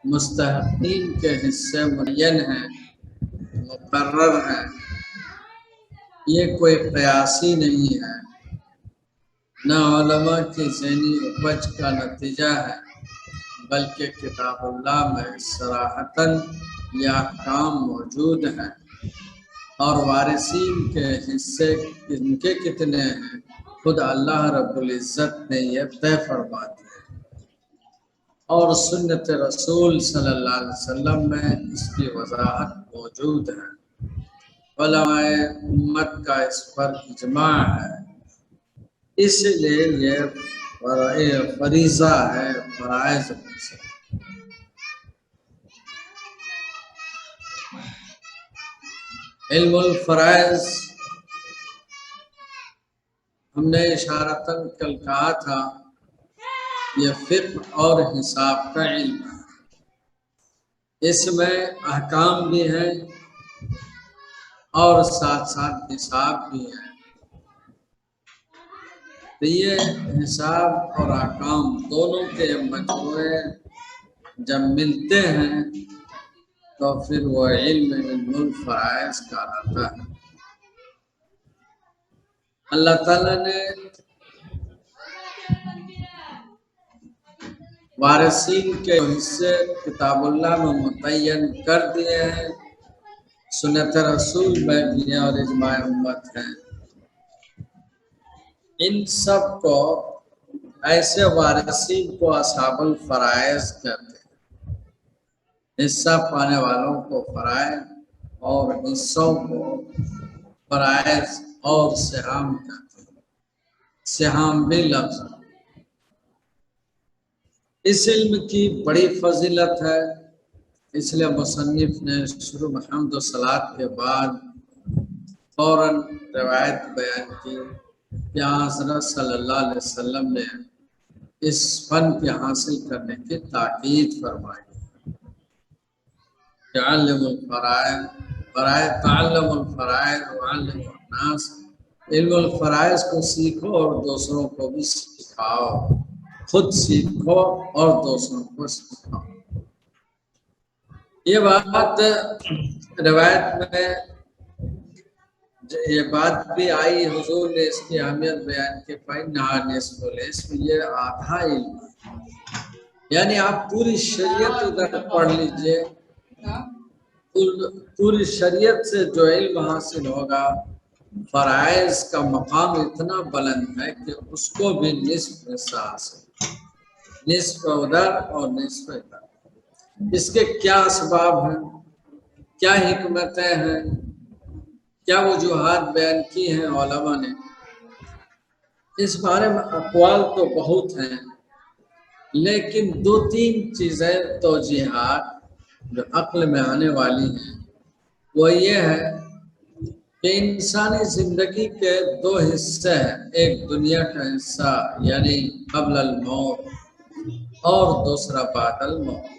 مستحقین کے حصے معین ہیں، مقرر ہیں، یہ کوئی قیاسی نہیں ہے، نہ علماء کی ذہنی اپج کا نتیجہ ہے، بلکہ کتاب اللہ میں صراحتاً یہ احکام موجود ہیں، اور وارثین کے حصے ان کے کتنے ہیں خود اللہ رب العزت نے یہ طے فرما دیا، اور سنت رسول صلی اللہ علیہ وسلم میں اس کی وضاحت موجود ہے، علماء امت کا اس پر اجماع ہے، اس لیے یہ فریضہ ہے فرائض میں سے۔ علم الفرائض ہم نے اشارتاً کل کہا تھا، یہ فقہ اور حساب کا علم ہے، اس میں احکام بھی ہیں اور ساتھ ساتھ حساب بھی ہے، تو یہ حساب اور احکام دونوں کے مجموعے جب ملتے ہیں تو پھر وہ علم الفرائض کہلاتا ہے۔ اللہ تعالیٰ نے وارثین کے حصے کتاب اللہ میں متعین کر دیے ہیں، سنت رسول میں بھی اور اجماع امت ہے، ان سب کو ایسے وارثین کو اصحاب الفرائض کہتے ہیں، حصہ پانے والوں کو فرائض اور حصوں کو فرائض اور سہام کہتے ہیں، سہام بھی لفظ ہے۔ اس علم کی بڑی فضیلت ہے، اس لیے مصنف نے شروع میں حمد و صلات کے بعد فوراً روایت بیان کی کہ حضرت صلی اللہ علیہ وسلم نے اس فن کے حاصل کرنے کی تاکید فرمائی، تعلم الفرائض تعلم الفرائض وعلم الناس، علم الفرائض کو سیکھو اور دوسروں کو بھی سکھاؤ، خود سیکھو اور دوسروں کو سکھاؤ۔ یہ بات روایت میں یہ بات بھی آئی، حضور نے اس کی اہمیت بیان کی، فإنها نصف العلم، یہ آدھا علم ہے، یعنی آپ پوری شریعت ادھر پڑھ لیجئے، پوری شریعت سے جو علم حاصل ہوگا، فرائض کا مقام اتنا بلند ہے کہ اس کو بھی نصف حصہ حاصل، نصف ادھر اور نصف ادھر۔ اس کے کیا اسباب ہیں، کیا حکمتیں ہیں، کیا وجوہات بیان کی ہیں علماء نے، اس بارے میں اقوال تو بہت ہیں، لیکن دو تین چیزیں توجیحات جو عقل میں آنے والی ہیں وہ یہ ہے کہ انسانی زندگی کے دو حصے ہیں، ایک دنیا کا حصہ یعنی قبل الموت اور دوسرا بعد الموت۔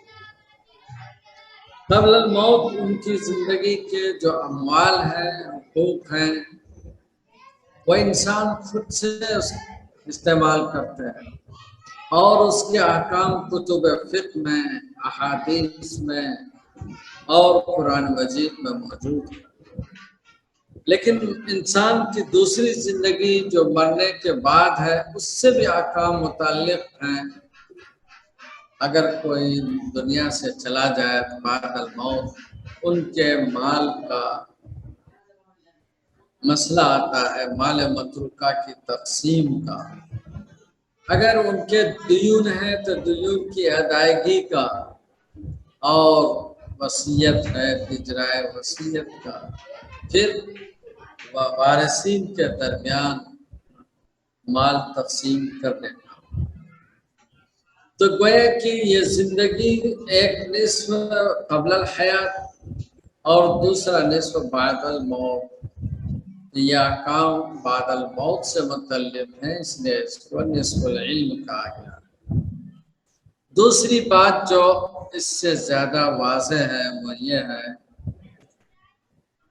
قبل الموت ان کی زندگی کے جو اموال ہیں، حقوق ہیں، وہ انسان خود سے استعمال کرتے ہیں، اور اس کے احکام کتب فقہ میں، احادیث میں اور قرآن مجید میں موجود ہے۔ لیکن انسان کی دوسری زندگی جو مرنے کے بعد ہے، اس سے بھی احکام متعلق ہیں، اگر کوئی دنیا سے چلا جائے تو بعد الموت ان کے مال کا مسئلہ آتا ہے، مال متروکہ کی تقسیم کا، اگر ان کے دیون ہیں تو دیون کی ادائیگی کا، اور وصیت ہے اجرائے وصیت کا، پھر وارثین کے درمیان مال تقسیم کرنے کا۔ تو گویا کہ یہ زندگی ایک نصف قبل الحیات اور دوسرا نصف بعد الموت، یہ احکام بعد الموت سے متعلق ہیں، اس لیے اس کو نصف العلم کہا گیا۔ دوسری بات جو اس سے زیادہ واضح ہے وہ یہ ہے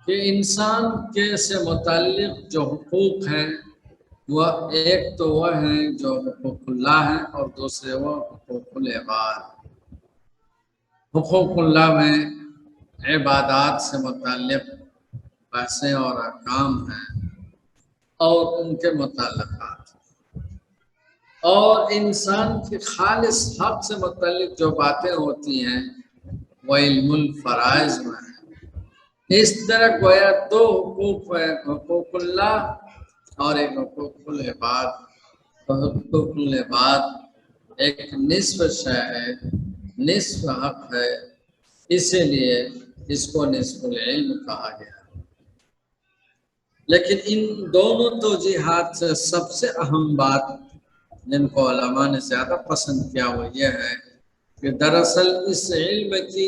کہ انسان کے سے متعلق جو حقوق ہیں وہ ایک تو وہ ہیں جو حقوق اللہ ہیں، اور دوسرے وہ حقوق العباد۔ حقوق اللہ میں عبادات سے متعلق بحثیں اور احکام ہیں اور ان کے متعلقات، اور انسان کے خالص حق سے متعلق جو باتیں ہوتی ہیں وہ علم الفرائض میں ہیں۔ اس طرح گویا دو حقوق ہیں، حقوق اللہ اور ایک حقوق العباد۔ حقوق العباد ایک نصف شے ہے، نصف حق ہے، اسی لیے اس کو نصف العلم کہا گیا۔ لیکن ان دونوں توجیحات سے سب سے اہم بات جن کو علماء نے زیادہ پسند کیا وہ یہ ہے کہ دراصل اس علم کی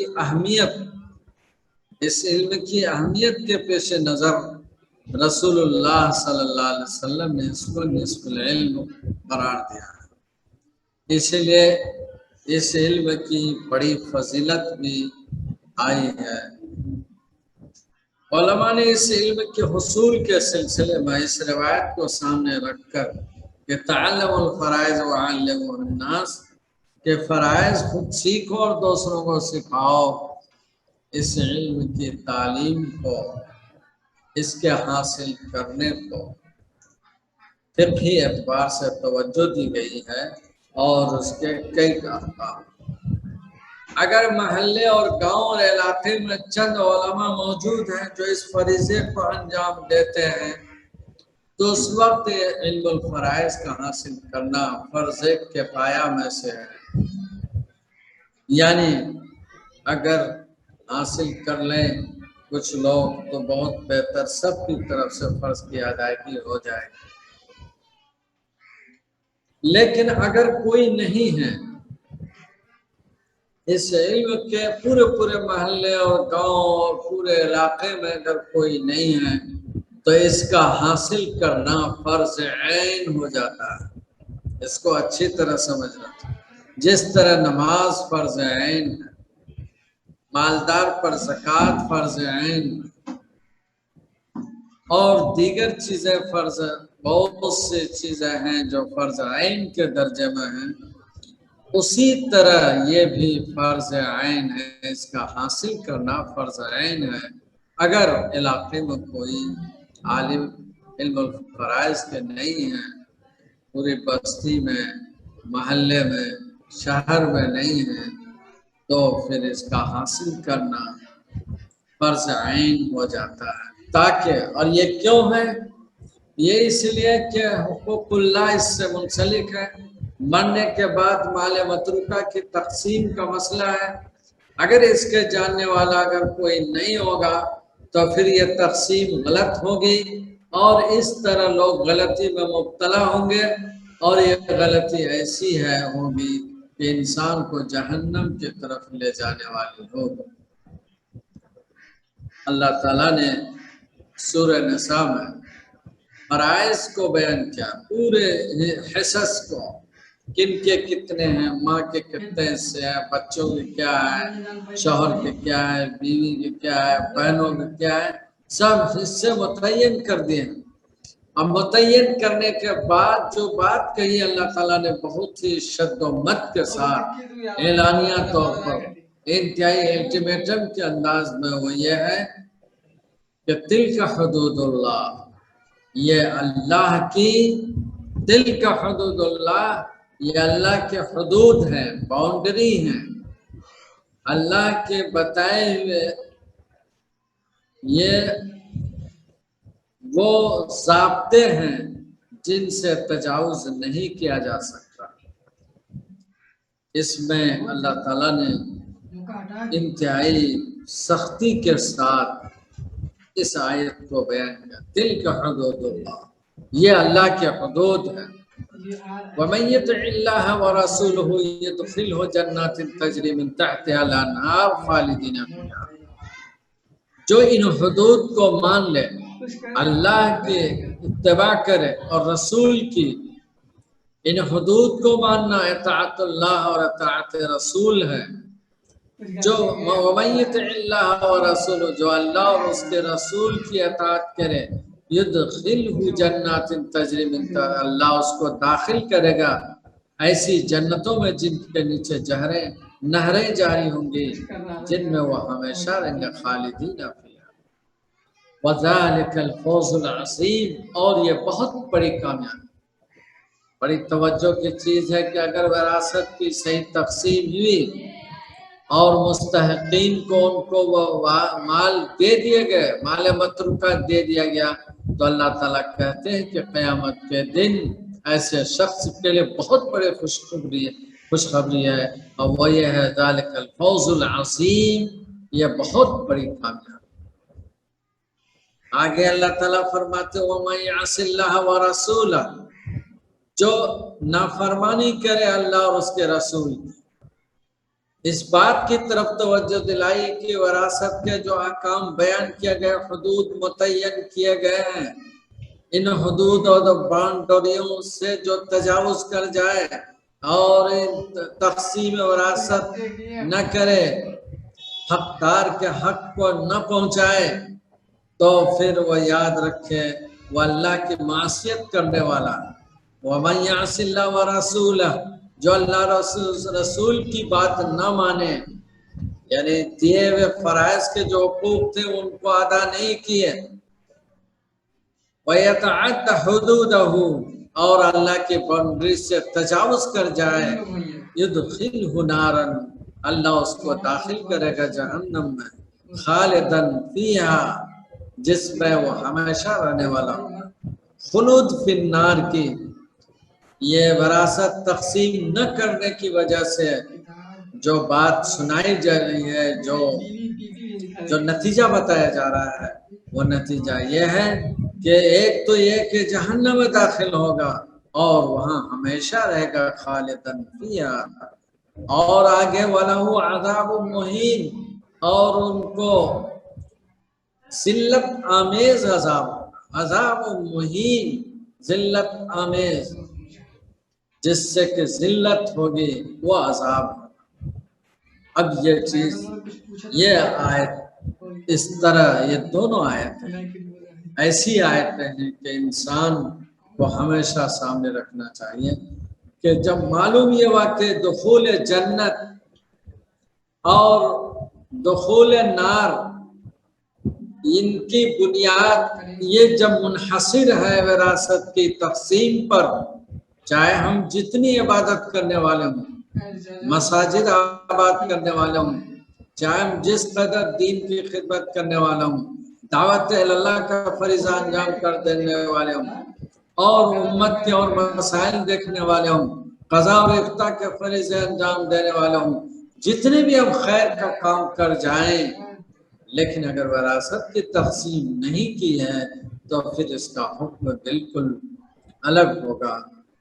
اہمیت کے پیش نظر رسول اللہ صلی اللہ علیہ وسلم نے اس کو نصف العلم قرار دیا ہے۔ اس لیے اس علم کی بڑی فضیلت بھی آئی ہے۔ علماء نے اس علم کے حصول کے سلسلے میں اس روایت کو سامنے رکھ کر کہ تعلم الفرائض وعلموا الناس، کہ فرائض خود سیکھو اور دوسروں کو سکھاؤ، اس علم کی تعلیم کو، اس کے حاصل کرنے کو فقہی اعتبار سے توجہ دی گئی ہے اور اس کے کئی احکام۔ اگر محلے اور گاؤں اور علاقے میں چند علماء موجود ہیں جو اس فریضے کو انجام دیتے ہیں تو اس وقت علم الفرائض کا حاصل کرنا فرض کفایہ میں سے ہے، یعنی اگر حاصل کر لیں کچھ لوگ تو بہت بہتر، سب کی طرف سے فرض کی ادائیگی ہو جائے گی۔ لیکن اگر کوئی نہیں ہے، اس علم کے پورے محلے اور گاؤں اور پورے علاقے میں اگر کوئی نہیں ہے تو اس کا حاصل کرنا فرض عین ہو جاتا ہے۔ اس کو اچھی طرح سمجھنا، جس طرح نماز فرض عین ہے، مالدار پر زکوٰۃ فرض عین اور دیگر چیزیں فرض، بہت سی چیزیں ہیں جو فرض عین کے درجے میں ہیں، اسی طرح یہ بھی فرض عین ہے، اس کا حاصل کرنا فرض عین ہے۔ اگر علاقے میں کوئی عالم علم الفرائض کے نہیں ہیں، پوری بستی میں، محلے میں، شہر میں نہیں ہے تو پھر اس کا حاصل کرنا فرض عین ہو جاتا ہے۔ تاکہ، اور یہ کیوں ہے؟ یہ اس لیے کہ حقوق اللہ اس سے منسلک ہے۔ مرنے کے بعد مال متروکہ کی تقسیم کا مسئلہ ہے، اگر اس کے جاننے والا اگر کوئی نہیں ہوگا تو پھر یہ تقسیم غلط ہوگی اور اس طرح لوگ غلطی میں مبتلا ہوں گے، اور یہ غلطی ایسی ہوگی کہ انسان کو جہنم کی طرف لے جانے والی ہوگی۔ اللہ تعالیٰ نے سورہ نساء میں فرائض کو بیان کیا، پورے حصص کو، کن کے کتنے ہیں، ماں کے کتنے حصے ہیں، بچوں کے کیا ہے، شوہر کے کیا ہے، بیوی کے کیا ہے، بہنوں کے کیا ہے، سب حصے متعین کر دیے ہیں۔ اب متعین کرنے کے بعد جو بات کہی اللہ تعالیٰ نے بہت ہی شد و مت کے ساتھ اعلانیہ طور پر انتہائی الٹیمیٹم کے انداز میں، وہ یہ ہے کہ تلک حدود اللہ، یہ اللہ کی، تلک حدود اللہ، یہ اللہ کے حدود ہیں، باؤنڈری ہیں، اللہ کے بتائے ہوئے یہ وہ ضابطے ہیں جن سے تجاوز نہیں کیا جا سکتا۔ اس میں اللہ تعالیٰ نے انتہائی سختی کے ساتھ اس آیت کو بیان کیا، تلک حدود اللہ، یہ اللہ کے حدود ہیں۔ وَمَن يُطِعِ اللَّهَ وَرَسُولَهُ يُدْخِلْهُ جَنَّاتٍ تَجْرِي مِن تَحْتِهَا الْأَنْهَارُ خَالِدِينَ فِيهَا، جو ان حدود کو مان لے، اللہ کی اتباع کرے اور رسول کی، ان حدود کو ماننا اطاعت اللہ اور اطاعت رسول ہے۔ جو وَمَن يُطِعِ اللَّهَ وَرَسُولَهُ، جو اللہ اور اس کے رسول کی اطاعت کرے، يُدْخِلْهُ جَنَّاتٍ تَجْرِي مِن تَحْتِهَا، اللہ اس کو داخل کرے گا ایسی جنتوں میں جن کے نیچے نہریں نہریں جاری ہوں گی جن میں وہ ہمیشہ رہیں گے خالدین فیہا وذالک الفوز العظیم، اور یہ بہت بڑی کامیابی، بڑی توجہ کی چیز ہے کہ اگر وراثت کی صحیح تقسیم ہوئی اور مستحقین کو ان کو وہ مال دے دیے گئے، مال متروکہ دے دیا گیا، تو اللہ تعالیٰ کہتے ہیں کہ قیامت کے دن ایسے شخص کے لیے بہت بڑے خوشخبری ہے، اور وہ یہ ہے ذالک الفوز العظیم، یہ بہت بڑی کامیابی۔ آگے اللہ تعالیٰ فرماتے وَمَن يَعْصِ اللَّهَ وَرَسُولَهُ، جو نافرمانی کرے اللہ اور اس کے رسول کی، اس بات کی طرف توجہ دلائی کہ وراثت کے جو احکام بیان کیے گئے، حدود متعین کیے گئے ہیں، ان حدود اور باؤنڈریوں سے جو تجاوز کر جائے اور تقسیم وراثت نہ کرے، حقدار کے حق کو نہ پہنچائے، تو پھر وہ یاد رکھے وہ اللہ کی معصیت کرنے والا ہے۔ وَمَن يَعْصِ اللَّهَ وَرَسُولَهُ، جو اللہ رسول کی بات نہ مانے، یعنی دیے ہوئے فرائض کے جو حقوق تھے ان کو ادا نہیں کیے، وَيَتَعَدَّ حُدُودَهُ، اور اللہ کی باؤنڈری سے تجاوز کر جائے، يُدْخِلْهُ نَارًا، اللہ اس کو داخل کرے گا جہنم میں، خالداً فیہا، جس میں وہ ہمیشہ رہنے والا ہو۔ خلود فی النار کی یہ وراثت تقسیم نہ کرنے کی وجہ سے جو بات سنائی جا رہی ہے، جو نتیجہ بتایا جا رہا ہے، وہ نتیجہ یہ ہے کہ ایک تو یہ کہ جہنم میں داخل ہوگا اور وہاں ہمیشہ رہے گا خالداً فیہا، اور آگے وَلَهُ عَذَابٌ مُہِینٌ، اور ان کو ذلت آمیز عذاب مہین، ذلت آمیز، جس سے کہ ذلت ہوگی وہ عذاب ہوگا۔ اب یہ چیز، یہ آیت اس طرح، یہ دونوں آیت ہیں ایسی آیتیں ہیں کہ انسان کو ہمیشہ سامنے رکھنا چاہیے کہ جب معلوم یہ واقع دخول جنت اور دخول نار، ان کی بنیاد یہ جب منحصر ہے وراثت کی تقسیم پر، چاہے ہم جتنی عبادت کرنے والے ہوں، مساجد آباد کرنے والے ہوں، چاہے ہم جس قدر دین کی خدمت کرنے والا ہوں، دعوت اللہ کا فریضہ انجام کر دینے والے ہوں، اور امت کے اور مسائل دیکھنے والے ہوں، قضاء اور افتاء کے فریضے انجام دینے والے ہوں، جتنے بھی ہم خیر کا کام کر جائیں، لیکن اگر وراثت کی تقسیم نہیں کی ہے تو پھر اس کا حکم بالکل الگ ہوگا،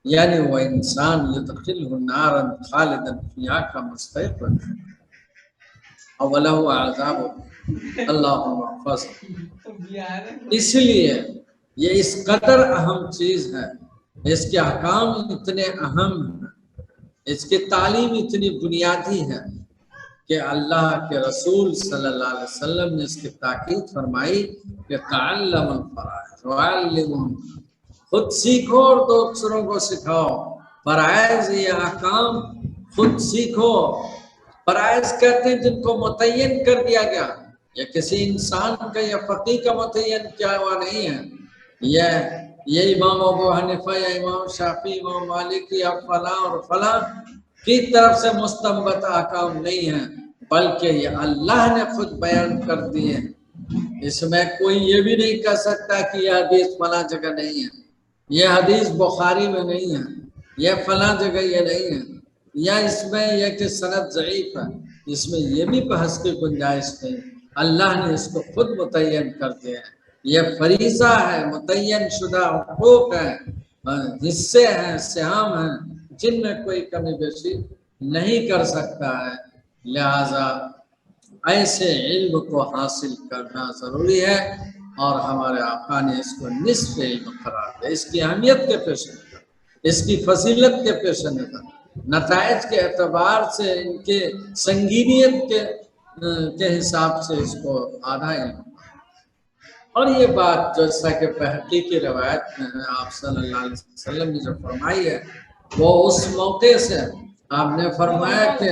یعنی وہ انسان يدخلہ نارا خالدا فیہا کا مستحق بن جائے گا، وَلَهُ عَذَابٌ، اللہم احفظ۔ اس لیے یہ اس قدر اہم چیز ہے، اس کے احکام اتنے اہم ہیں، اس کی تعلیم اتنی بنیادی ہے کہ اللہ کے رسول صلی اللہ علیہ وسلم نے اس کی تاکید فرمائی کہ تعلم الفرائض وعلمهم، خود سیکھو اور دوسروں کو سکھاؤ، فرائض یہ احکام خود سیکھو۔ فرائض کہتے ہیں جن کو متعین کر دیا گیا، یہ کسی انسان کا یا فقیہ کا متعین کیا ہوا نہیں ہے، یہ امام ابو حنیفہ یا امام شافعی، امام مالک یا فلاں اور فلاں کی طرف سے مستنبط احکام نہیں ہیں، بلکہ یہ اللہ نے خود بیان کر دیے ہیں۔ اس میں کوئی یہ بھی نہیں کہہ سکتا کہ یہ حدیث فلاں جگہ نہیں ہے، یہ حدیث بخاری میں نہیں ہے، یہ فلاں جگہ یہ نہیں ہے، یا اس میں یہ کہ سند ضعیف ہے، اس میں یہ بھی بحث کی گنجائش نہیں، اللہ نے اس کو خود متعین کر دیا ہے، یہ فریضہ ہے، متعین شدہ حقوق ہیں، حصے ہیں، سہام ہیں، جن میں کوئی کمی بیشی نہیں کر سکتا ہے، لہذا ایسے علم کو حاصل کرنا ضروری ہے، اور ہمارے آقا نے اس کو نصف علم قرار دیا، اس کی اہمیت کے پیش نظر، اس کی فضیلت کے پیش نظر، نتائج کے اعتبار سے، ان کے سنگینیت کے حساب سے اس کو آدھا علم۔ اور یہ بات جیسا کہ بہقی کی روایت میں ہے، آپ صلی اللہ علیہ وسلم نے جو فرمائی ہے، وہ اس موقع سے آپ نے فرمایا کہ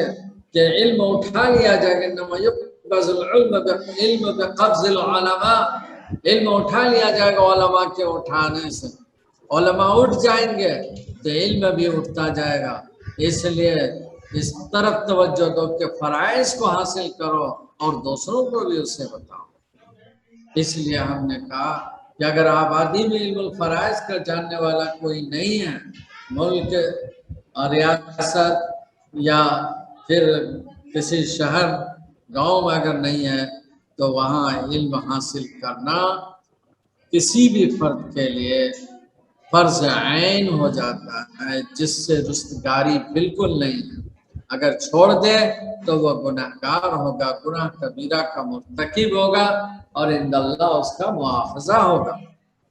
کہ علم اٹھا لیا جائے گا، انما یقبض العلم علم بقبض العلماء، علم اٹھا لیا جائے گا علماء کے اٹھانے سے، علماء اٹھ جائیں گے تو علم بھی اٹھتا جائے گا۔ اس لیے اس طرف توجہ دو کہ فرائض کو حاصل کرو اور دوسروں کو بھی اسے بتاؤ۔ اس لیے ہم نے کہا کہ اگر آبادی میں علم الفرائض کا جاننے والا کوئی نہیں ہے، ملک ریاست یا پھر کسی شہر گاؤں میں اگر نہیں ہے تو وہاں علم حاصل کرنا کسی بھی فرد کے لیے فرض عین ہو جاتا ہے، جس سے رستگاری بالکل نہیں ہے۔ اگر چھوڑ دے تو وہ گناہگار ہوگا، گناہ کبیرہ کا مرتکب ہوگا اور عند اللہ اس کا مواخذہ ہوگا۔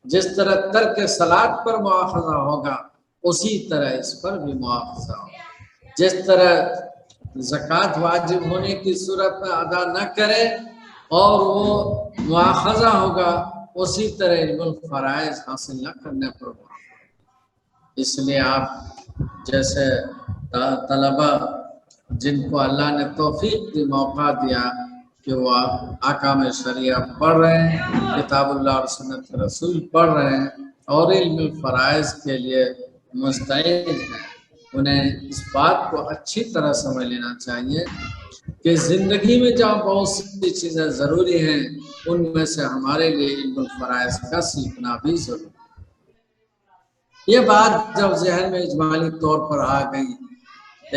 جس طرح ترک صلاۃ پر مواخذہ ہوگا اسی طرح اس پر بھی مواخذہ ہوگا۔ جس طرح زکوٰۃ واجب ہونے کی صورت میں ادا نہ کرے اور وہ مواخذہ ہوگا، اسی طرح علم الفرائض حاصل نہ کرنے پر مواخذہ۔ اس لیے آپ جیسے طلبہ جن کو اللہ نے توفیق دی، موقع دیا کہ وہ احکام شریعہ پڑھ رہے ہیں، کتاب اللہ اور سنت رسول پڑھ رہے ہیں اور علم الفرائض کے لیے مستعد ہیں، انہیں اس بات کو اچھی طرح سمجھ لینا چاہیے کہ زندگی میں جہاں بہت سی چیزیں ضروری ہیں ان میں سے ہمارے لیے علم الفرائض کا سیکھنا بھی ضروری ہے۔ یہ بات جب ذہن میں اجمالی طور پر آ گئی،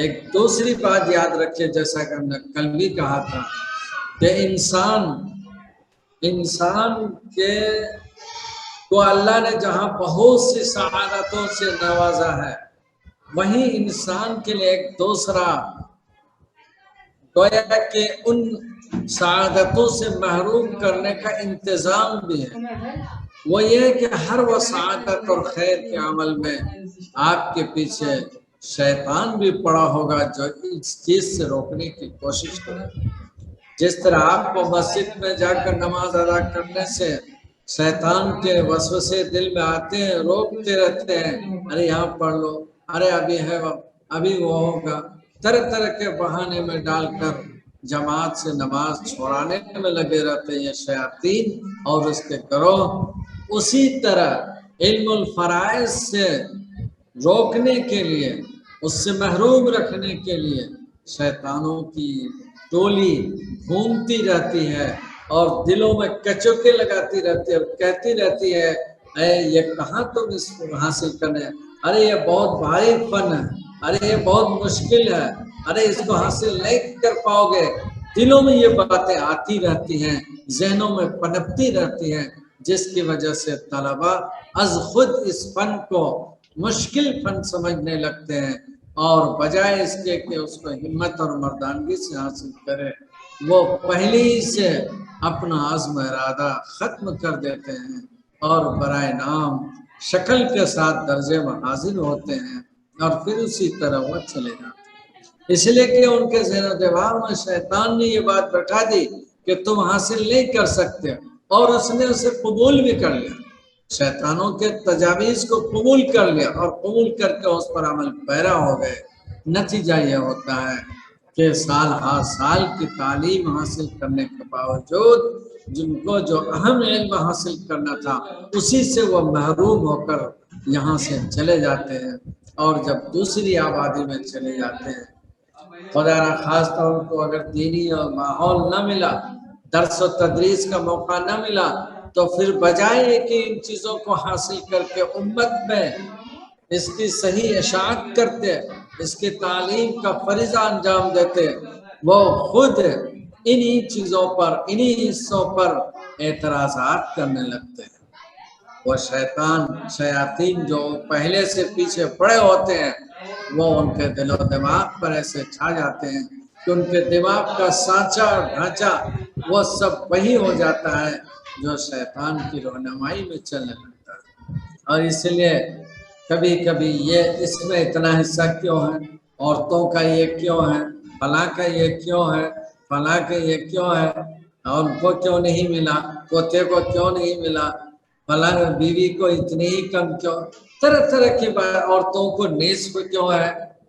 ایک دوسری بات یاد رکھیے، جیسا کہ ہم نے کل بھی کہا تھا کہ انسان کے کو اللہ نے جہاں بہت سی سعادتوں سے نوازا ہے، وہیں انسان کے لیے ایک دوسرا گویا کہ ان سعادتوں سے محروم کرنے کا انتظام بھی ہے۔ وہ یہ ہے کہ ہر وہ سعادت اور خیر کے عمل میں آپ کے پیچھے شیطان بھی پڑا ہوگا جو اس چیز سے روکنے کی کوشش کرے۔ جس طرح آپ کو مسجد میں جا کر نماز ادا کرنے سے شیطان کے وسوسے دل میں آتے ہیں، روکتے رہتے ہیں، ارے یہاں پڑھ لو، ارے ابھی ہے ابھی وہ ہوگا، طرح طرح کے بہانے میں ڈال کر جماعت سے نماز چھوڑانے میں لگے رہتے ہیں یہ شیاطین اور اس کے گروہ۔ اسی طرح علم الفرائض سے روکنے کے لیے، اس سے محروم رکھنے کے لیے شیطانوں کی ٹولی گھومتی رہتی ہے اور دلوں میں کچوکے لگاتی رہتی ہے اور کہتی رہتی ہے اے یہ کہاں تم اس کو حاصل کرنے، ارے یہ بہت بھاری فن ہے، ارے یہ بہت مشکل ہے، ارے اس کو حاصل نہیں کر پاؤ گے۔ دلوں میں یہ باتیں آتی رہتی ہیں، ذہنوں میں پنپتی رہتی ہیں، جس کی وجہ سے طلبہ از خود اس فن کو مشکل فن سمجھنے لگتے ہیں اور بجائے اس کے کہ اس کو ہمت اور مردانگی سے حاصل کرے، وہ پہلے ہی سے اپنا عزم ارادہ ختم کر دیتے ہیں اور برائے نام شکل کے ساتھ درجے میں حاضر ہوتے ہیں اور پھر اسی طرح وہ چلے جاتے ہیں۔ اس لیے کہ ان کے ذہن و دماغ میں شیطان نے یہ بات بٹھا دی کہ تم حاصل نہیں کر سکتے، اور اس نے اسے قبول بھی کر لیا، شیطانوں کے تجاویز کو قبول کر لیا اور قبول کر کے اس پر عمل پیرا ہو گئے۔ نتیجہ یہ ہوتا ہے کہ سال ہر سال کی تعلیم حاصل کرنے کے باوجود جن کو جو اہم علم حاصل کرنا تھا اسی سے وہ محروم ہو کر یہاں سے چلے جاتے ہیں، اور جب دوسری آبادی میں چلے جاتے ہیں، خدا نہ خاص طور کو اگر دینی اور ماحول نہ ملا، درس و تدریس کا موقع نہ ملا، تو پھر بجائے کہ ان چیزوں کو حاصل کر کے امت میں اس کی صحیح اشاعت کرتے، اس کی تعلیم کا فریضہ انجام دیتے، وہ خود انہی چیزوں پر، انہی حصوں پر اعتراضات کرنے لگتے ہیں۔ وہ شیاطین جو پہلے سے پیچھے پڑے ہوتے ہیں، وہ ان کے دل و دماغ پر ایسے چھا جاتے ہیں کہ ان کے دماغ کا سانچہ اور ڈھانچہ وہ سب وہی ہو جاتا ہے جو شیطان کی رہنمائی میں چلنے لگتا ہے۔ اور اس لیے کبھی کبھی یہ اس میں اتنا حصہ کیوں ہے، عورتوں کا یہ کیوں ہے، فلاں کا یہ کیوں ہے، فلاں کا یہ کیوں ہے، اور ان کو کیوں نہیں ملا، پوتے کو کیوں نہیں ملا، فلاں بیوی کو اتنی ہی کم کیوں، طرح طرح کی بات، عورتوں کو نصف کیوں ہے،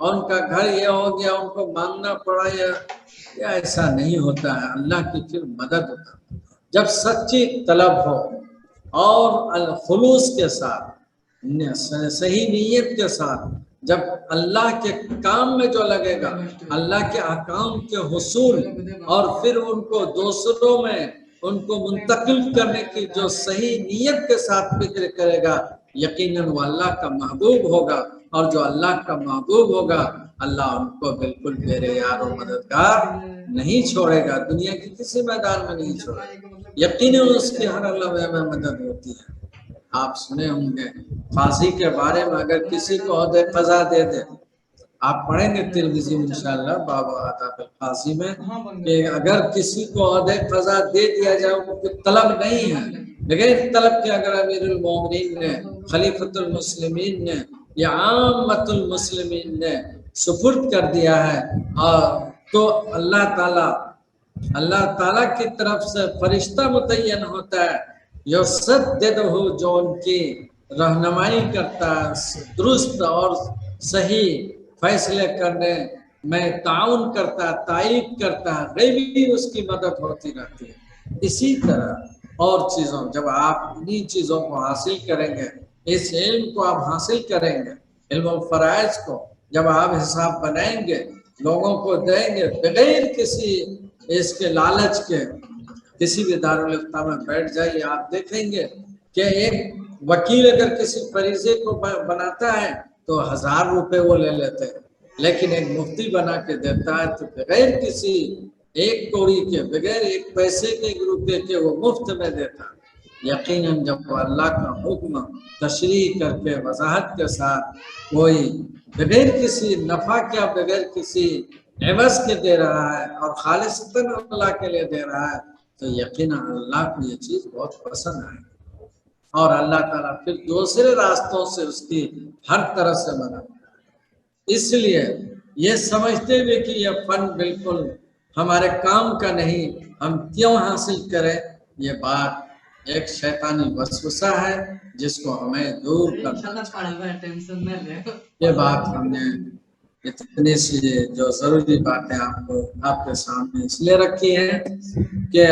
اور ان کا گھر یہ ہو گیا، ان کو مانگنا پڑا، یا ایسا نہیں ہوتا ہے. اللہ کی پھر مدد ہوتا ہے جب سچی طلب ہو اور الخلوص کے ساتھ، صحیح نیت کے ساتھ. جب اللہ کے کام میں جو لگے گا، اللہ کے احکام کے حصول اور پھر ان کو دوسروں میں ان کو منتقل کرنے کی جو صحیح نیت کے ساتھ فکر کرے گا، یقیناً وہ اللہ کا محبوب ہوگا. اور جو اللہ کا محبوب ہوگا، اللہ ان کو بالکل میرے یار و مددگار نہیں چھوڑے گا، دنیا کی کسی میدان میں نہیں چھوڑے گا. یقیناً اس کی ہر لمحے میں مدد ہوتی ہے. آپ سنے ہوں گے قاضی کے بارے میں، اگر کسی کو عہدہ قضا دے دے، آپ پڑھیں گے ترمذی میں انشاءاللہ باب آداب القاضی میں، کہ اگر کسی کو عہدہ قضا دے دیا جائے، وہ کوئی طلب نہیں ہے، بغیر طلب کے اگر امیر المومنین نے، خلیفۃ المسلمین نے یا عامۃ المسلمین نے سپرد کر دیا ہے، اور تو اللہ تعالیٰ کی طرف سے فرشتہ متعین ہوتا ہے، یسددہ، جو ان کی رہنمائی کرتا ہے، درست اور صحیح فیصلے کرنے میں تعاون کرتا ہے، تائید کرتا ہے، غیبی اس کی مدد ہوتی رہتی ہے. اسی طرح اور چیزوں، جب آپ انہی چیزوں کو حاصل کریں گے، اس علم کو آپ حاصل کریں گے، علم الفرائض کو جب آپ حساب بنائیں گے، لوگوں کو دیں گے بغیر کسی اس کے لالچ کے. کسی بھی دارالفتہ میں بیٹھ جائیے، آپ دیکھیں گے کہ ایک وکیل اگر کسی فریضے کو بناتا ہے تو 1000 روپے وہ لے لیتے ہیں، لیکن ایک مفتی بنا کے دیتا ہے تو بغیر کسی ایک کوڑی کے، بغیر ایک پیسے کے، ایک روپے کے، وہ مفت میں دیتا ہے. یقیناً جب وہ اللہ کا حکم تشریح کر کے وضاحت کے ساتھ کوئی بغیر کسی نفع کے، بغیر کسی عوض کے دے رہا ہے اور خالصتاً اللہ کے لیے دے رہا ہے، تو یقیناً اللہ کو یہ چیز بہت پسند آئے. اور اللہ تعالیٰ پھر دوسرے راستوں سے اس کی ہر طرح سے مدد. اس لیے یہ سمجھتے ہوئے کہ یہ فن بالکل ہمارے کام کا نہیں، ہم کیوں حاصل کریں، یہ بات ایک شیطانی وسوسہ ہے جس کو ہمیں دور کرنا چاہیے. یہ بات ہم نے اتنی سی جو ضروری باتیں آپ کے سامنے اس لیے رکھی ہیں کہ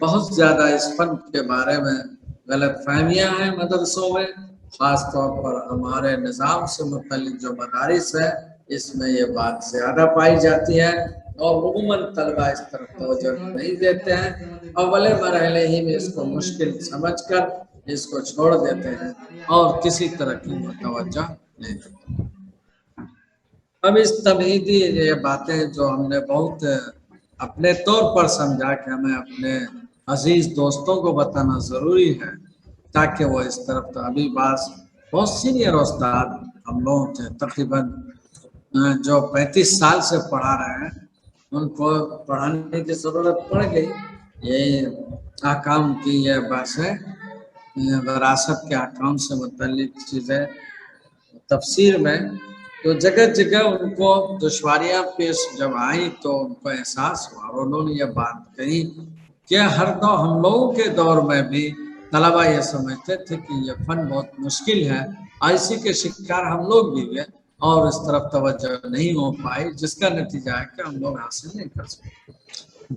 بہت زیادہ اس فن کے بارے میں غلط فہمیاں ہیں مدرسوں میں، خاص طور پر ہمارے نظام سے متعلق جو مدارس ہے، اس میں یہ بات زیادہ پائی جاتی ہے، اور عموماً طلبہ اس طرف توجہ نہیں دیتے ہیں، اولے مرحلے ہی میں اس کو مشکل سمجھ کر اس کو چھوڑ دیتے ہیں اور کسی طرح کی توجہ نہیں دیتے. اب اس تمہیدی یہ باتیں جو ہم نے بہت اپنے طور پر سمجھا کہ ہمیں اپنے عزیز دوستوں کو بتانا ضروری ہے، تاکہ وہ اس طرف تو ابھی بہت سینئر استاد ہم لوگ تھے، تقریباً جو 35 سال سے پڑھا رہے ہیں، ان کو پڑھانے کی ضرورت پڑ گئی. یہ احکام کی یہ بات ہے، وراثت کے احکام سے متعلق چیزیں تفسیر میں، تو جگہ جگہ ان کو دشواریاں پیش جب آئیں تو ان کو احساس ہوا، اور انہوں نے یہ بات کہی کہ ہم لوگوں کے دور میں بھی طلبہ یہ سمجھتے تھے کہ یہ فن بہت مشکل ہے، اور اسی کے شکار ہم لوگ بھی ہوئے اور اس طرف توجہ نہیں ہو پائی، جس کا نتیجہ ہے کہ ہم لوگ حاصل نہیں کر سکتے.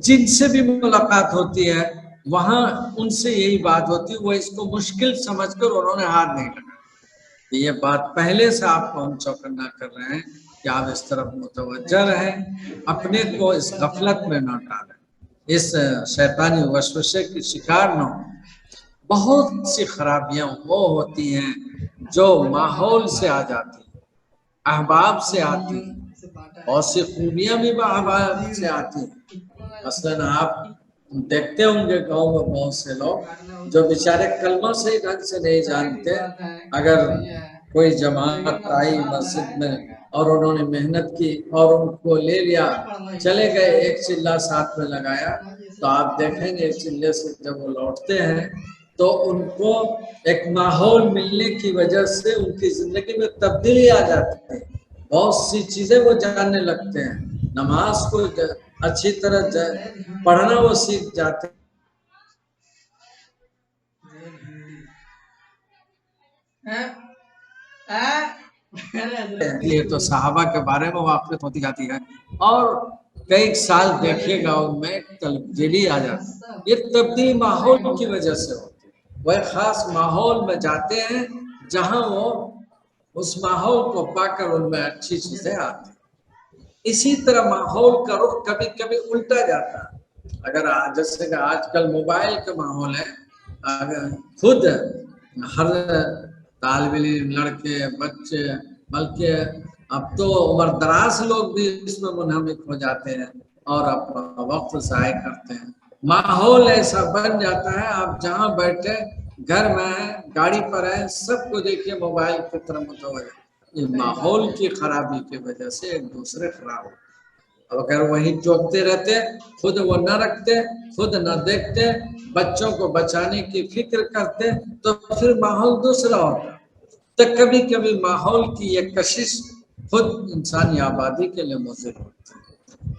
جن سے بھی ملاقات ہوتی ہے وہاں ان سے یہی بات ہوتی ہے، وہ اس کو مشکل سمجھ کر انہوں نے ہاتھ نہیں لگایا. یہ بات پہلے سے آپ کو ہم چوکنا کر رہے ہیں کہ آپ اس طرف متوجہ رہیں، اپنے کو اس غفلت میں نہ ڈالیں، اس شیطانی وسوسے کی شکار نہ ہوں. بہت سی خرابیاں وہ ہوتی ہیں جو ماحول سے آ جاتی ہیں، احباب سے آتی ہیں، بہت سی خوبیاں بھی احباب سے آتی ہیں. مثلاً آپ دیکھتے ہوں گے گاؤں میں بہت سے لوگ جو بیچارے کلمہ صحیح ڈھنگ سے نہیں جانتے، اگر کوئی جماعت آئی مسجد میں اور انہوں نے محنت کی اور ان کو لے لیا، چلے گئے، ایک چلہ ساتھ میں لگایا، تو آپ دیکھیں گے ایک چلے سے جب وہ لوٹتے ہیں تو ان کو ایک ماحول ملنے کی وجہ سے ان کی زندگی میں تبدیلی آ جاتی ہے. بہت سی چیزیں وہ جاننے لگتے ہیں، نماز کو اچھی طرح پڑھنا وہ سیکھ جاتے ہیں. یہ تو صحابہ کے بارے میں واقف ہوتی جاتی ہے اور کئی سال دیکھیے گا ان میں تبدیلی آ جاتی ہے۔ یہ تبدیلی ماحول کی وجہ سے ہوتی ہے، وہ ایک خاص ماحول میں جاتے ہیں جہاں وہ اس ماحول کو پا کر ان میں اچھی چیزیں آتی ہیں۔ اسی طرح ماحول کا رخ کبھی کبھی الٹا جاتا ہے۔ اگر جیسے کہ آج کل موبائل کا ماحول ہے، اگر خود ہر طالب علم، لڑکے، بچے، بلکہ اب تو عمر دراز لوگ بھی اس میں منہمک ہو جاتے ہیں اور اپنا وقت ضائع کرتے ہیں۔ ماحول ایسا بن جاتا ہے، آپ جہاں بیٹھے، گھر میں ہیں، گاڑی پر ہیں، سب کو دیکھیے موبائل کی طرف متوجہ۔ یہ ماحول کی خرابی کی وجہ سے ایک دوسرے خراب ہو۔ اگر وہی ٹوکتے رہتے، خود وہ نہ رکھتے، خود نہ دیکھتے، بچوں کو بچانے کی فکر کرتے تو پھر ماحول دوسرا ہوتا۔ تو کبھی کبھی ماحول کی یہ کشش خود انسانی آبادی کے لیے مضر ہوتی ہے۔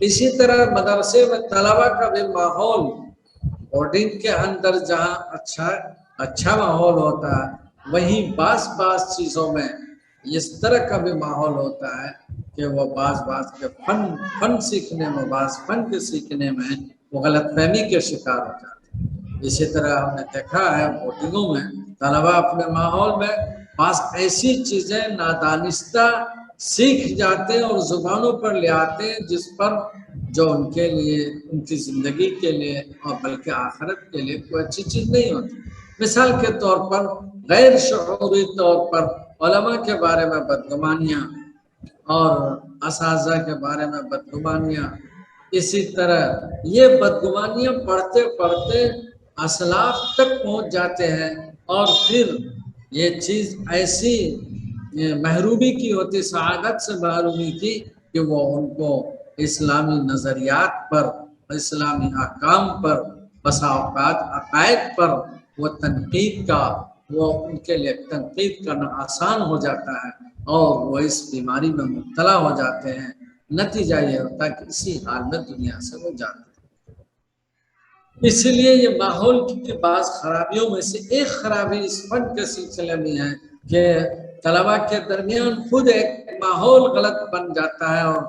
اسی طرح مدرسے میں طلبہ کا بھی ماحول، بورڈنگ کے اندر جہاں اچھا ماحول ہوتا ہے، وہیں بعض چیزوں میں اس طرح کا بھی ماحول ہوتا ہے کہ وہ بعض کے فن سیکھنے میں، بعض فن کے سیکھنے میں وہ غلط فہمی کے شکار ہو جاتے ہیں۔ اسی طرح ہم نے دیکھا ہے بورڈنگوں میں طلبہ اپنے ماحول میں بعض ایسی چیزیں نادانستہ سیکھ جاتے ہیں اور زبانوں پر لے آتے ہیں جس پر جو ان کے لیے، ان کی زندگی کے لیے اور بلکہ آخرت کے لیے کوئی اچھی چیز نہیں ہوتی۔ مثال کے طور پر غیر شعوری طور پر علماء کے بارے میں بدگمانیاں اور اساتذہ کے بارے میں بدگمانیاں، اسی طرح یہ بدگمانیاں پڑھتے پڑھتے اسلاف تک پہنچ جاتے ہیں اور پھر یہ چیز ایسی محرومی کی ہوتی، سعادت سے محرومی کی کہ وہ ان کو اسلامی نظریات پر، اسلامی احکام پر، بسا اوقات عقائد پر وہ تنقید کا، وہ ان کے لیے تنقید کرنا آسان ہو جاتا ہے اور وہ اس بیماری میں مبتلا ہو جاتے ہیں۔ نتیجہ یہ ہوتا ہے کہ اسی حال میں دنیا سے وہ جاتے ہیں۔ اس لیے یہ ماحول کی بعض خرابیوں میں سے ایک خرابی اس فن کے سلسلے میں ہے کہ طلبہ کے درمیان خود ایک ماحول غلط بن جاتا ہے اور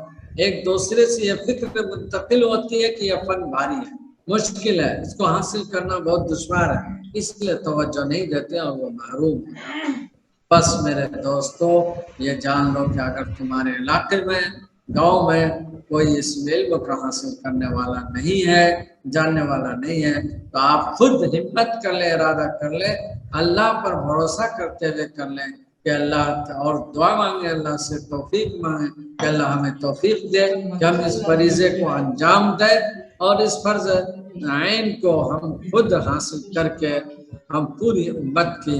ایک دوسرے سے یہ فکر منتقل ہوتی ہے کہ یہ فن بھاری ہے، مشکل ہے، اس کو حاصل کرنا بہت دشوار ہے، اس لیے توجہ نہیں دیتے اور وہ محروم ہو جاتے ہیں۔ بس میرے دوستو، یہ جان لو کہ اگر تمہارے علاقے میں، گاؤں میں کوئی اس علم کو حاصل کرنے والا نہیں ہے، جاننے والا نہیں ہے، تو آپ خود ہمت کر لیں، ارادہ کر لیں، اللہ پر بھروسہ کرتے ہوئے کر لیں کہ اللہ، اور دعا مانگیں، اللہ سے توفیق مانگیں کہ اللہ ہمیں توفیق دے کہ ہم اس فریضے کو انجام دیں اور اس فرض عین کو ہم خود حاصل کر کے ہم پوری امت کی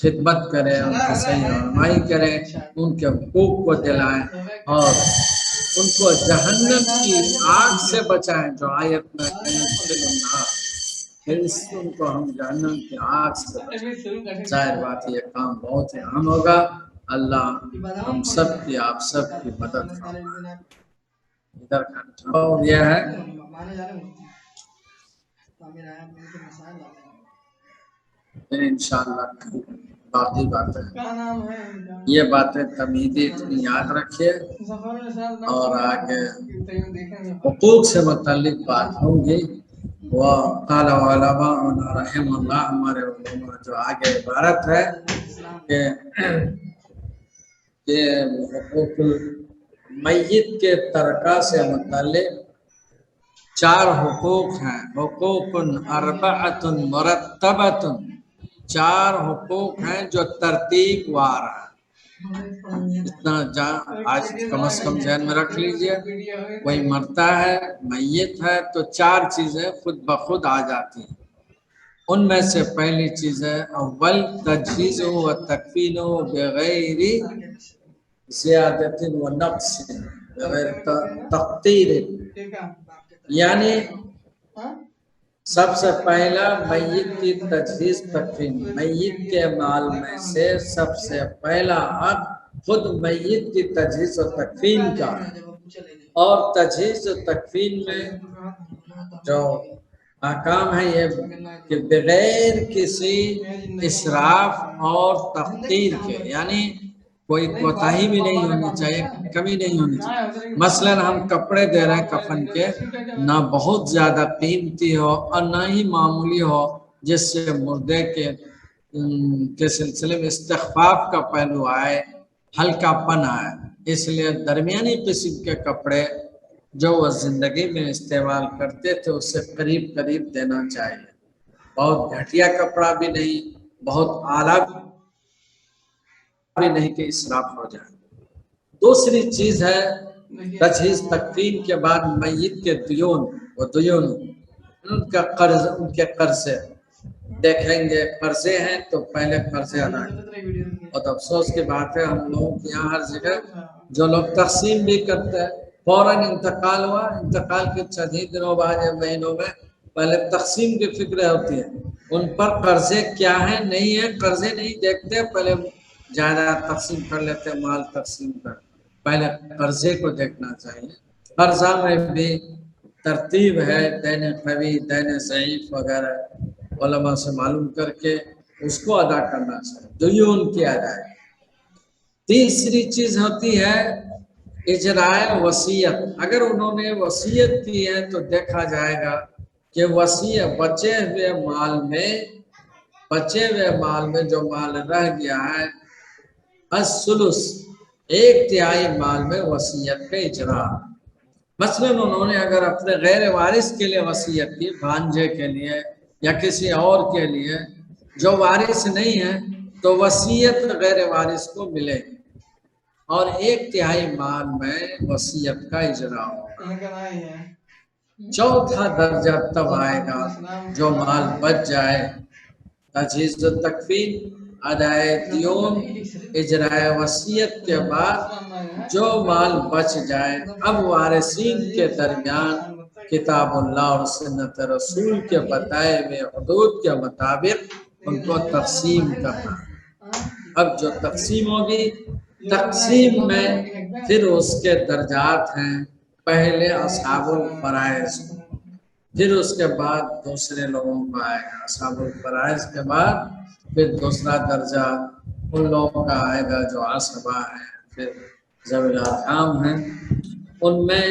خدمت کریں، ان کی صحیح رہنمائی کریں، ان کے حقوق کو دلائیں اور ان کو جہنم کی آگ سے بچائیں جو آیت میں پھر اس ان کو ہم جہنم کی آگ سے بچائیں۔ ظاہر بات یہ کام بہت ہی اہم ہوگا۔ اللہ ہم سب کی، آپ سب کی مدد فرمائے۔ ادھر کا یہ ہے انشاءاللہ باقی باتیں، یہ باتیں تمہیدی اتنی یاد رکھیے اور آگے حقوق سے متعلق بات ہوں گی۔ وہ قال علماؤنا رحم اللہ، ہمارے علماء جو آگے عبارت ہے کہ حقوق میت کے ترکہ سے متعلق 4 حقوق ہیں، حقوق اربعۃ مرتبۃ، 4 حقوق ہیں جو ترتیب وار ہیں۔ اتنا آج کم از کم ذہن میں رکھ لیجئے، کوئی مرتا ہے، میت ہے تو 4 چیزیں خود بخود آ جاتی ہیں۔ ان میں سے پہلی چیز ہے اول تجہیز و تکفین بغیر زیادت و نقص، بغیر تقدیر، یعنی سب سے پہلا میت کی تجہیز تکفین، میت کے مال میں سے سب سے پہلا حق خود میت کی تجہیز و تکفین کا، اور تجہیز و تکفین میں جو احکام ہے یہ کہ بغیر کسی اسراف اور تقدیر کے، یعنی کوئی کوتاہی بھی نہیں ہونی چاہیے, کمی نہیں ہونی چاہیے. مثلاً ہم کپڑے دے رہے ہیں کفن کے, نہ بہت زیادہ قیمتی ہو اور نہ ہی معمولی ہو جس سے مردے کے سلسلے میں استخفاف کا پہلو آئے, ہلکا پن آئے. اس لیے درمیانی قسم کے کپڑے جو وہ زندگی میں استعمال کرتے تھے اس سے قریب قریب دینا چاہیے. بہت گھٹیا کپڑا بھی نہیں, بہت اعلیٰ بھی نہیں کہ اسراف ہو جائے. دوسری چیز ہے تجہیز تکفین کے بعد میت کے دیون, وہ دیون ان کا قرض, ان کے قرضے دیکھیں گے. قرضے ہیں تو پہلے قرضے ادا کریں. بہت افسوس کی بات ہے, ہم لوگوں کے یہاں ہر جگہ جو لوگ تقسیم بھی کرتے ہیں, فوراً انتقال ہوا, انتقال کے چند ہی دنوں بعد یا مہینوں میں پہلے تقسیم کی فکر ہوتی ہے. ان پر قرضے کیا ہیں نہیں ہیں, قرضے نہیں دیکھتے, پہلے جائیداد تقسیم کر لیتے, مال تقسیم کر, پہلے قرضے کو دیکھنا چاہیے. قرضہ میں بھی ترتیب ہے, دین قوی, دین ضعیف وغیرہ علماء سے معلوم کر کے اس کو ادا کرنا چاہیے, دیون کی ادائیگی. تیسری چیز ہوتی ہے اجرائے وصیت. اگر انہوں نے وصیت کی ہے تو دیکھا جائے گا کہ وصیت بچے ہوئے مال میں جو مال رہ گیا ہے, الثلث, ایک تہائی مال میں وصیت کا اجرا. مثلاً انہوں نے اگر اپنے غیر وارث کے لیے وصیت کی, بھانجے کے لیے یا کسی اور کے لیے جو وارث نہیں ہے, تو وصیت غیر وارث کو ملے گی اور ایک تہائی مال میں وصیت کا اجرا ہوگا. چوتھا درجہ تب آئے گا جو مال بچ جائے, تجہیز و تکفین, ادائے دیون, اجرائے وصیت کے بعد جو مال بچ جائے, اب وارثین کے درمیان کتاب اللہ اور سنت رسول کے بتائے ہوئے حدود کے مطابق ان کو تقسیم کرنا. اب جو تقسیم ہوگی, تقسیم میں پھر اس کے درجات ہیں. پہلے اصحاب الفرائض, پھر اس کے بعد دوسرے لوگوں کو آئے گا. اصحاب الفرائض کے بعد پھر دوسرا درجہ ان لوگوں کا آئے گا جو عصبہ ہیں, پھر ذوی الارحام ہیں. ان میں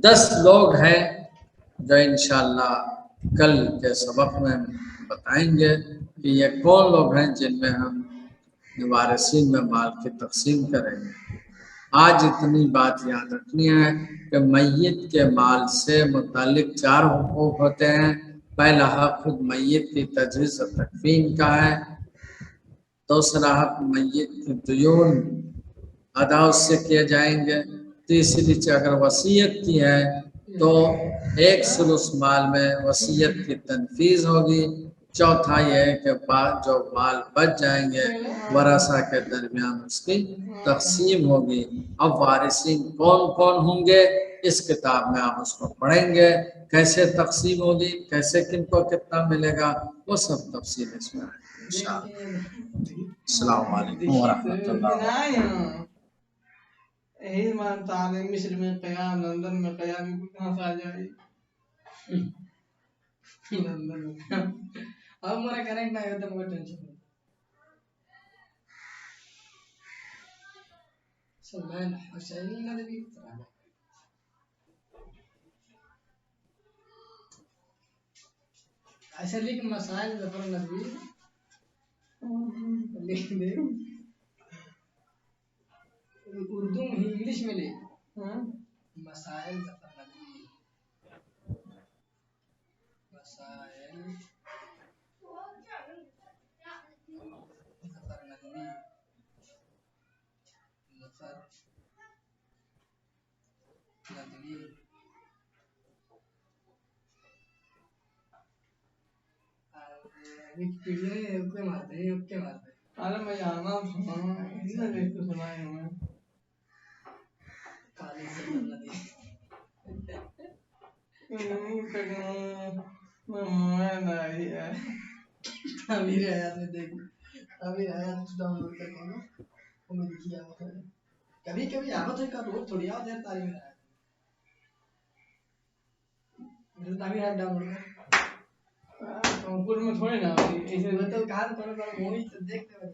10 لوگ ہیں جو انشاءاللہ کل کے سبق میں بتائیں گے کہ یہ کون لوگ ہیں جن میں ہم وارثین میں مال کی تقسیم کریں گے. آج اتنی بات یاد رکھنی ہے کہ میت کے مال سے متعلق 4 حقوق ہوتے ہیں. پہلا حق خود میت کی تجہیز و تکفین کا ہے. دوسرا حق میت کی دیون ادا اس سے کیے جائیں گے. تیسری چیز اگر وصیت کی ہے تو 1/3 مال میں وصیت کی تنفیذ ہوگی. چوتھا یہ ہے کہ بعد جو مال بچ جائیں گے ورثہ کے درمیان اس کی تقسیم ہوگی. اب وارثین کون کون ہوں گے اس کتاب میں آپ اس کو پڑھیں گے, کیسے تقسیم ہوگی, کیسے کن کو کتنا ملے گا, وہ سب تفصیل اس میں ہے انشاءاللہ. السلام علیکم ورحمۃ اللہ وبرکاتہ. یہی مانتا عالم مصر میں قیام, لندن میں قیام, کہاں سے آ جائے لندن میں قیام. اب ہمارا کنیکٹ نہ ہوتا مگر ٹینشن نہیں. سلمان حسین نبی ایسے لکھ مسائل ظفر نبی لکھ دے اردو میں انگلش میں لکھ مسائل ظفر نبی, مسائل ظفر نبی, ظفر نبی. ویکیپیڈیا میں اوکے مارتے ہیں, اوکے مارتے ہیں. ارے میں جانا سنا اتنا دیکھ کے سنائے ہمیں کالی ظفر نبی میں نہیں ہے. تعبیر آیات میں دیکھ, تعبیر آیات ڈاؤن لوڈ کر کے نا وہ میں لکھی آیات ہے. کبھی کبھی آیات ہے کا روز تھوڑی آتے ہیں تعبیر آیات. میرے تعبیر آیات ڈاؤن لوڈ کر کنکور میں تھوڑی نا ایسے بتاؤ کہاں پڑھ مووی تو دیکھتے ہیں.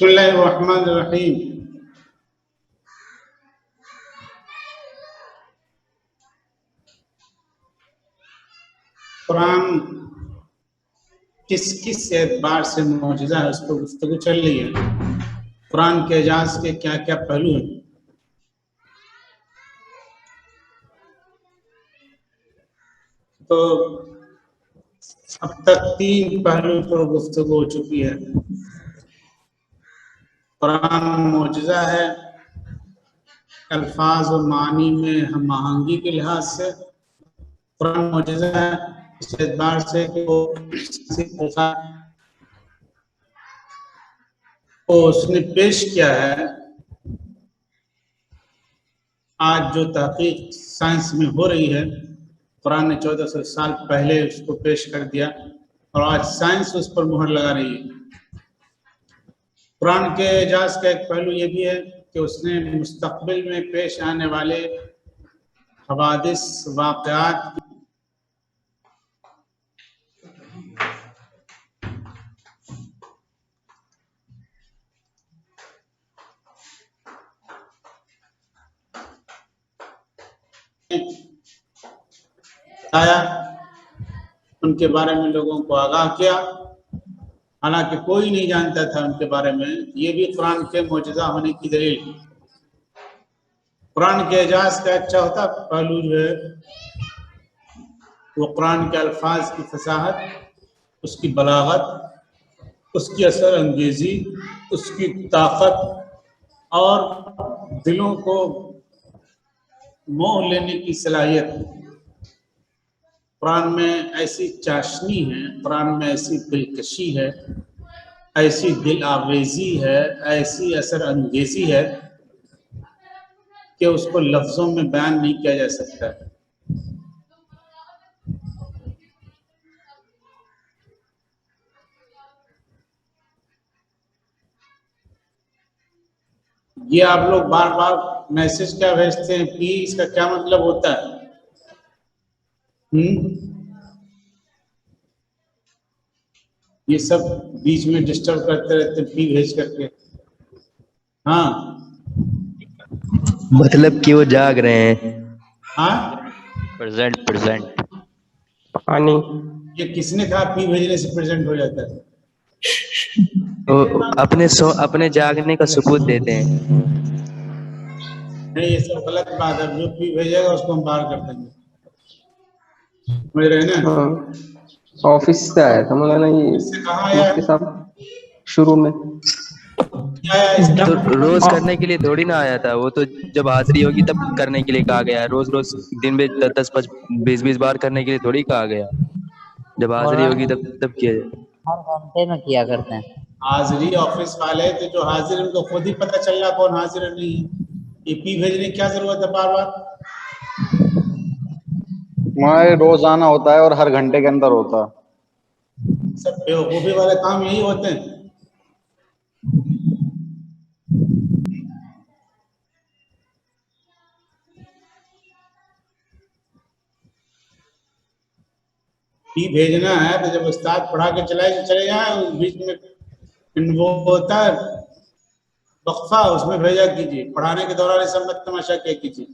بسم اللہ الرحمن الرحیم. قرآن کس کس اعتبار سے معجزہ ہے اس پر گفتگو چل رہی ہے. قرآن کے اعجاز کے کیا کیا پہلو ہیں. تو اب تک 3 پہلو پر گفتگو ہو چکی ہے. قرآن معجزہ ہے الفاظ و معنی میں ہم آہنگی کے لحاظ سے. قرآن معجزہ ہے اس اعتبار سے کہ وہ اس نے پیش کیا ہے. آج جو تحقیق سائنس میں ہو رہی ہے قرآن نے 1400 سال پہلے اس کو پیش کر دیا اور آج سائنس اس پر مہر لگا رہی ہے. قرآن کے اعجاز کا ایک پہلو یہ بھی ہے کہ اس نے مستقبل میں پیش آنے والے حوادث واقعات بتایا، ان کے بارے میں لوگوں کو آگاہ کیا، حالانکہ کوئی نہیں جانتا تھا ان کے بارے میں. یہ بھی قرآن کے معجزہ ہونے کی دلیل. قرآن کے اعجاز کا اچھا ہوتا پہلو جو ہے وہ قرآن کے الفاظ کی فصاحت، اس کی بلاغت، اس کی اثر انگیزی، اس کی طاقت اور دلوں کو موہ لینے کی صلاحیت. قرآن میں ایسی چاشنی ہے، قرآن میں ایسی دلکشی ہے، ایسی دل آویزی ہے، ایسی اثر انگیزی ہے کہ اس کو لفظوں میں بیان نہیں کیا جا سکتا. یہ آپ لوگ بار بار میسج کیا بھیجتے ہیں پی، اس کا کیا مطلب ہوتا ہے؟ یہ سب بیچ میں ڈسٹرب کرتے رہتے پی بھیج کر کے. ہاں مطلب کہ وہ جاگ رہے ہیں. ہاں پریزنٹ پانی. یہ کس نے کہا پی بھیجنے سے پریزنٹ ہو جاتا ہے؟ وہ اپنے جاگنے کا ثبوت دیتے ہیں. نہیں، یہ سب غلط بات ہے. جو پی بھیجے گا اس کو ہم باہر کر دیں گے. سمجھ رہے نا؟ ہاں آفس سے آیا تھا مولانا یہ اس سے کہاں آیا مفتی صاحب شروع میں. کیا آیا اس تو کا؟ روز کرنے کے لیے تھوڑی نہ آیا تھا، وہ تو جب حاضری ہوگی تب کرنے کے لیے کہا گیا ہے. روز دن میں 10-20 بار کرنے کے لیے تھوڑی کہا گیا. جب حاضری ہوگی تب کیا جائے. ہر گھنٹے میں کیا کرتے ہیں. حاضری آفس والے تھے جو حاضر ان کو خود ہی پتہ چل رہا کون حاضر نہیں ہے. یہ پی بھیجنے کی کیا ضرورت ہے بار بار؟ ہمارے روزانہ ہوتا ہے اور ہر گھنٹے کے اندر ہوتا ہے. سب بیوقوفی والے کام یہی ہوتے ہیں. پی بھیجنا ہے تو جب استاد پڑھا کے چلے جائیں بیچ میں وہ ہوتا ہے وقفہ، اس میں بھیجا کیجیے. پڑھانے کے دوران یہ سب مت تماشا کیا کیجیے.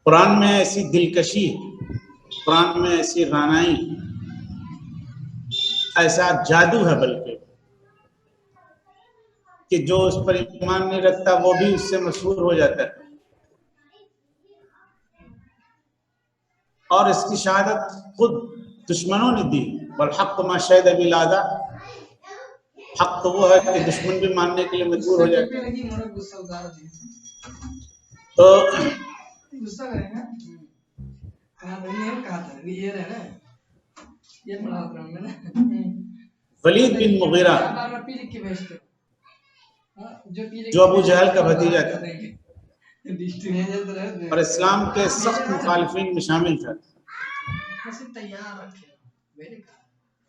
قرآن میں ایسی دلکشی، قرآن میں ایسی رانائی، ایسا جادو ہے بلکہ کہ جو اس پر ایمان نہیں رکھتا وہ بھی اس سے مسحور ہو جاتا ہے. اور اس کی شہادت خود دشمنوں نے دی. والحق ما شہد بلادا، حق تو وہ ہے کہ دشمن بھی ماننے کے لیے مجبور ہو جائے. تو ولید بن مغیرہ جو ابو جہل کا بھتیجا تھا اور اسلام کے سخت مخالفین میں شامل تھا،